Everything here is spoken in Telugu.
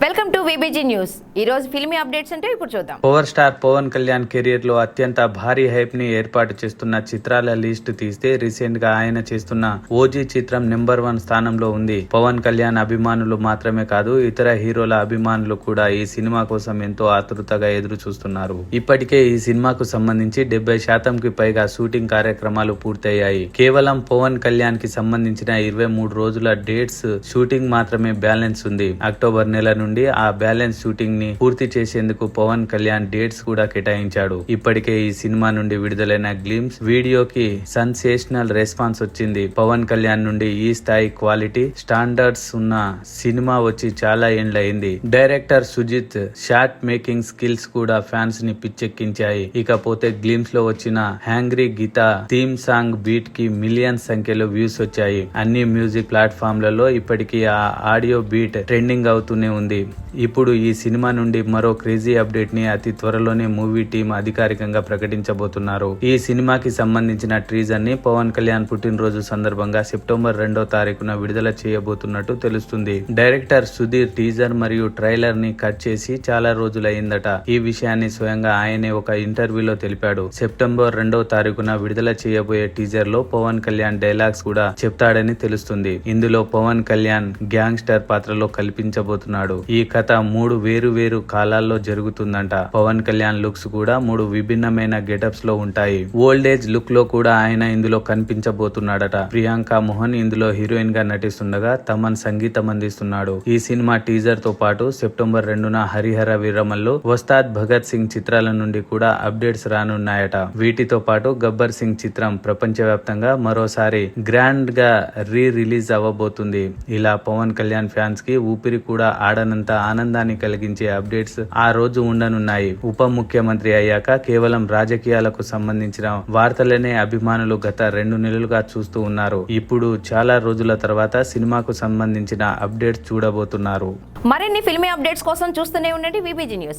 Welcome to VBG news. ఈ రోజు ఫిల్మీ అప్డేట్స్ అంటే ఇప్పుడు చూద్దాం. Power star Pawan Kalyan career లో అత్యంత భారీ హైప్ ని ఏర్పాటు చేస్తున్న చిత్రాల లిస్ట్ తీస్తే రీసెంట్ గా ఆయన చేస్తున్న ఓజీ చిత్రం నెంబర్ 1 స్థానంలో ఉంది. పవన్ కళ్యాణ్ అభిమానులు మాత్రమే కాదు, ఇతర హీరోల అభిమానులు కూడా ఈ సినిమా కోసం ఎంతో ఆతృతగా ఎదురు చూస్తున్నారు. ఇప్పటికే ఈ సినిమాకు సంబంధించి 70% పైగా షూటింగ్ కార్యక్రమాలు పూర్తయ్యాయి. కేవలం పవన్ కళ్యాణ్ కి సంబంధించిన 23 రోజుల డేట్స్ షూటింగ్ మాత్రమే బ్యాలెన్స్ ఉంది. అక్టోబర్ నెల నుండి ఆ బ్యాలెన్స్ షూటింగ్ ని పూర్తి చేసేందుకు పవన్ కళ్యాణ్ డేట్స్ కూడా కేటాయించాడు. ఇప్పటికే ఈ సినిమా నుండి విడుదలైన గ్లిమ్స్ వీడియోకి సెన్సేషనల్ రెస్పాన్స్ వచ్చింది. పవన్ కళ్యాణ్ నుండి ఈ స్థాయి క్వాలిటీ స్టాండర్డ్స్ ఉన్న సినిమా వచ్చి చాలా ఏండ్లయింది. Director Sujeeth short making skills కూడా ఫ్యాన్స్ ని పిచ్చెక్కించాయి. ఇకపోతే గ్లిమ్స్ లో వచ్చిన hungry cheetah theme song beat కి మిలియన్ సంఖ్యలో వ్యూస్ వచ్చాయి. అన్ని మ్యూజిక్ ప్లాట్ఫామ్లలో ఇప్పటికీ ఆ ఆడియో బీట్ ట్రెండింగ్ అవుతూనే ఉంది. ఇప్పుడు ఈ సినిమా నుండి మరో క్రేజీ అప్డేట్ ని అతి త్వరలోనే మూవీ టీం అధికారికంగా ప్రకటించబోతున్నారు. ఈ సినిమాకి సంబంధించిన టీజర్ ని పవన్ కళ్యాణ్ పుట్టినరోజు సందర్భంగా సెప్టెంబర్ 2వ తారీఖున విడుదల చేయబోతున్నట్టు తెలుస్తుంది. డైరెక్టర్ సుధీర్ టీజర్ మరియు ట్రైలర్ ని కట్ చేసి చాలా రోజులైందట. ఈ విషయాన్ని స్వయంగా ఆయనే ఒక ఇంటర్వ్యూలో తెలిపాడు. సెప్టెంబర్ 2వ తారీఖున విడుదల చేయబోయే టీజర్ లో పవన్ కళ్యాణ్ డైలాగ్స్ కూడా చెప్తాడని తెలుస్తుంది. ఇందులో పవన్ కళ్యాణ్ గ్యాంగ్స్టర్ పాత్రలో కల్పించబోతున్నాడు. ఈ కథ 3 వేరు కాలాల్లో జరుగుతుందంట. పవన్ కళ్యాణ్ లుక్స్ కూడా 3 విభిన్నమైన గెటప్స్ లో ఉంటాయి. ఓల్డ్ ఏజ్ లుక్ లో కూడా ఆయన ఇందులో కనిపించబోతున్నాడట. ప్రియాంక మోహన్ ఇందులో హీరోయిన్ గా నటిస్తుండగా తమన్ సంగీతం అందిస్తున్నాడు. ఈ సినిమా టీజర్ తో పాటు సెప్టెంబర్ 2న హరిహర వీరమల్లు, ఉస్తాద్ భగత్ సింగ్ చిత్రాల నుండి కూడా అప్డేట్స్ రానున్నాయట. వీటితో పాటు గబ్బర్ సింగ్ చిత్రం ప్రపంచవ్యాప్తంగా మరోసారి గ్రాండ్ గా రిలీజ్ అవ్వబోతుంది. ఇలా పవన్ కళ్యాణ్ ఫ్యాన్స్ కి ఊపిరి కూడా ఆడనంత ఆనందాన్ని కలిగించే అప్డేట్స్ ఆ రోజు ఉండనున్నాయి. ఉప ముఖ్యమంత్రి అయ్యాక కేవలం రాజకీయాలకు సంబంధించిన వార్తలనే అభిమానులు గత 2 నెలలుగా చూస్తూ ఉన్నారు. ఇప్పుడు చాలా రోజుల తర్వాత సినిమాకు సంబంధించిన అప్డేట్స్ చూడబోతున్నారు. మరిన్ని ఫిల్మీ అప్డేట్స్ కోసం చూస్తూనే ఉండండి విబిజీ న్యూస్.